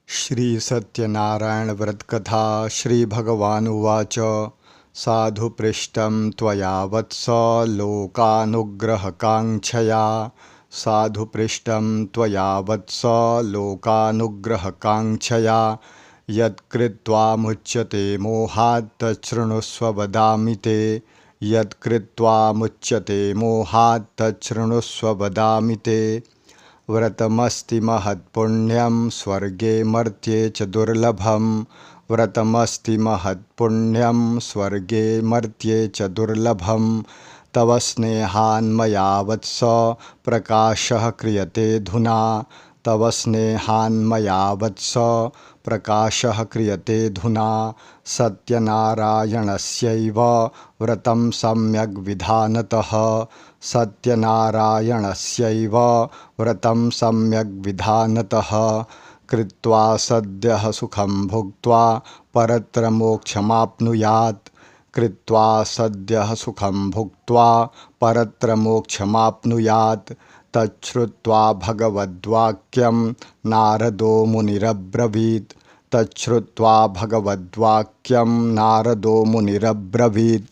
श्री सत्यनारायण व्रत कथा श्री भगवानुवाच साधु पृष्टं त्वया वत्स लोकानुग्रहकाङ्क्षया साधु पृष्टं त्वया वत्स लोकानुग्रहकाङ्क्षया यत्कृत्वा मुच्यते मोहात् तच्छृणुष्व वदामि ते यत्कृत्वा मुच्यते मोहात् तच्छृणुष्व वदामि ते व्रतमस्ति महत्पुण्यं स्वर्गे मर्त्ये च दुर्लभं व्रतमस्ति महत्पुण्यं स्वर्गे मर्त्ये च दुर्लभं तव स्नेहान्मया वत्स प्रकाशः क्रियते धुना तव स्नेहान्मया वत्स प्रकाशः क्रियते धुना सत्यनारायणस्यैव व्रतं सम्यग् विधानतः सत्यनारायणस्यैव व्रतं सम्यग् विधानतः कृत्वा सद्यः सुखं भुक्त्वा परत्र मोक्षमाप्नुयात् कृत्वा सद्यः सुखं भुक्त्वा परत्र मोक्षमाप्नुयात् तच्छ्रुत्वा भगवद्वाक्यं नारदो मुनिरब्रवीत् तच्छ्रुत्वा भगवद्वाक्यं नारदो मुनिरब्रवीत्